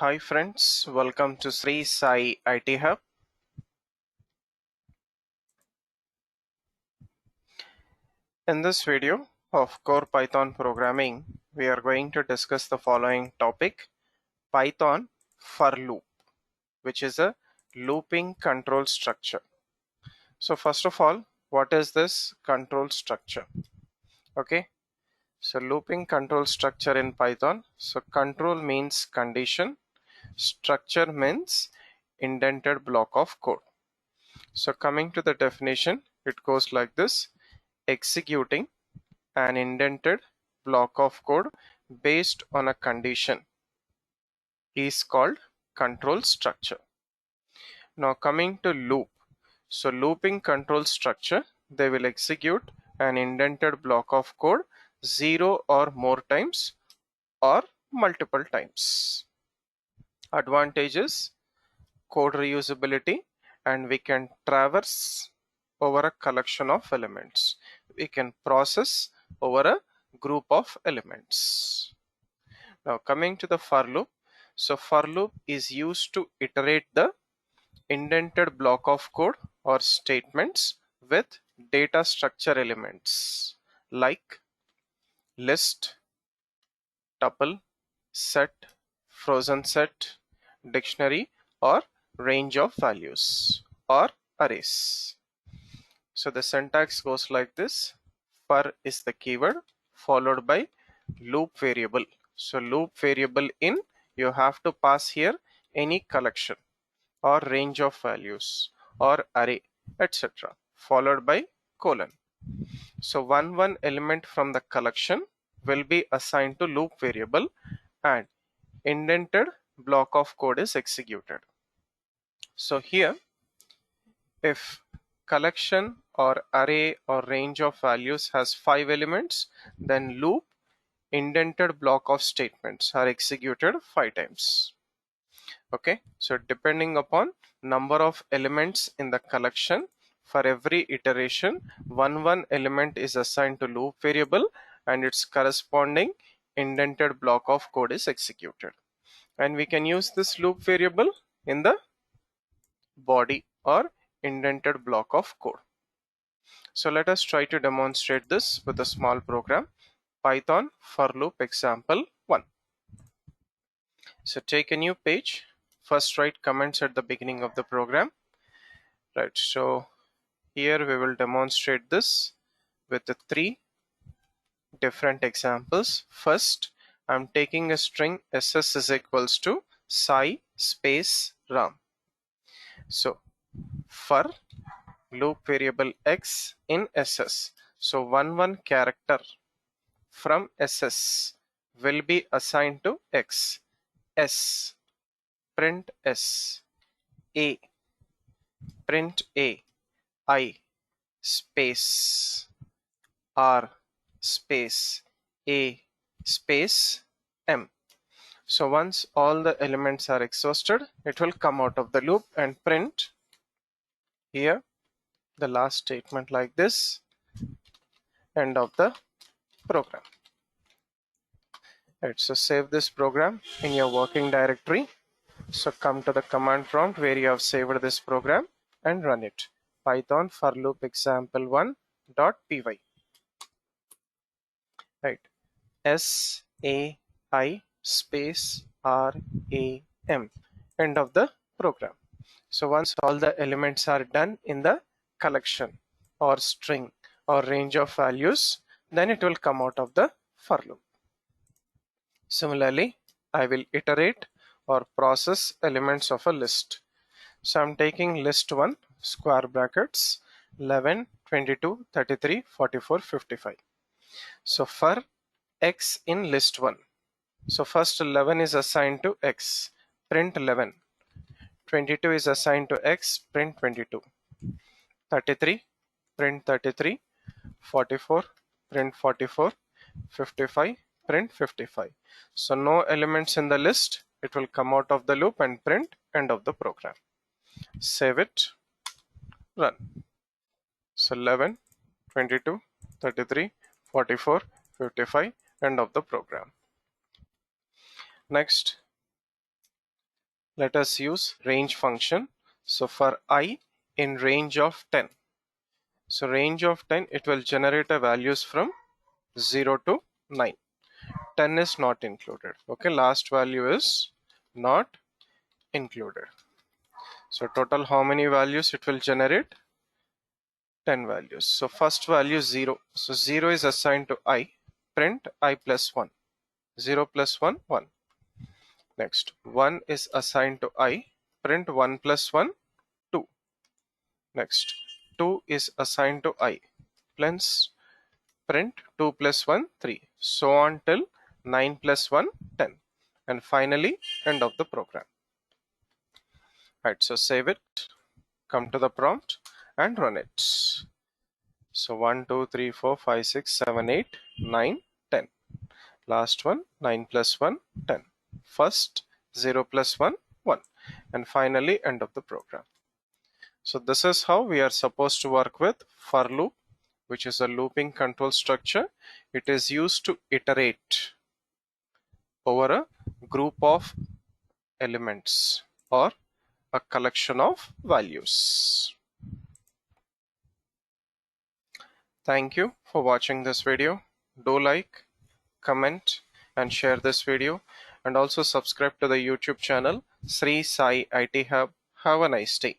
Hi friends, welcome to SriSai IT Hub. In this video of Core Python Programming, we are going to discuss the following topic: Python for loop, which is a looping control structure. So first of all, what is this control structure? Okay, so looping control structure in Python. So control means condition, structure means indented block of code. So coming to the definition, it goes like this: executing an indented block of code based on a condition is called control structure. Now coming to loop. So looping control structure, they will execute an indented block of code 0 or more times or multiple times. Advantages: code reusability, and we can traverse over a collection of elements. We can process over a group of elements. Now coming to the for loop. So for loop is used to iterate the indented block of code or statements with data structure elements like list, tuple, set, frozen set, dictionary, or range of values or arrays. So the syntax goes like this: for is the keyword followed by loop variable. So loop variable in, you have to pass here any collection or range of values or array, etc., followed by colon. So one element from the collection will be assigned to loop variable and indented block of code is executed. So here, if collection or array or range of values has 5 elements, then loop indented block of statements are executed 5 times. Okay, so depending upon number of elements in the collection, for every iteration one element is assigned to loop variable and its corresponding indented block of code is executed. And we can use this loop variable in the body or indented block of code. So let us try to demonstrate this with a small program. Python for loop example 1. So take a new page. First write comments at the beginning of the program. Right, so here we will demonstrate this with the 3 different examples. First, I'm taking a string ss is equals to sai space ram. So for loop variable x in ss, so one character from ss will be assigned to x. S, print s, a, print a, I, space, r, space, a, space, m. So once all the elements are exhausted, it will come out of the loop and print here the last statement like this, end of the program. Right, so save this program in your working directory. So come to the command prompt where you have saved this program and run it. Python for loop example1.py. Right, SAI space RAM, end of the program. So once all the elements are done in the collection or string or range of values, then it will come out of the for loop. Similarly, I will iterate or process elements of a list. So I'm taking list 1, square brackets, 11, 22, 33, 44, 55. So for x in list 1, so first 11 is assigned to x, print 11. 22 is assigned to x, print 22. 33, print 33. 44, print 44. 55, print 55. So no elements in the list, it will come out of the loop and print end of the program. Save it, run. So 11, 22, 33, 44, 55, end of the program. Next, let us use range function. So for I in range of 10, so range of 10, it will generate a values from 0 to 9. 10 is not included. Okay, last value is not included. So total how many values it will generate? 10 values. So first value 0. So 0 is assigned to I. Print I plus 1. 0 plus 1, 1. Next, 1 is assigned to I. Print 1 plus 1, 2. Next, 2 is assigned to I. Print 2 plus 1, 3. So on till 9 plus 1, 10. And finally, end of the program. Right, so save it, come to the prompt and run it. So 1, 2, 3, 4, 5, 6, 7, 8, 9, 10. Last one, 9 plus 1, 10. First, 0 plus 1, 1. And finally, end of the program. So this is how we are supposed to work with for loop, which is a looping control structure. It is used to iterate over a group of elements or a collection of values. Thank you for watching this video. Do like, comment and share this video, and also subscribe to the YouTube channel Sri Sai IT Hub. Have a nice day.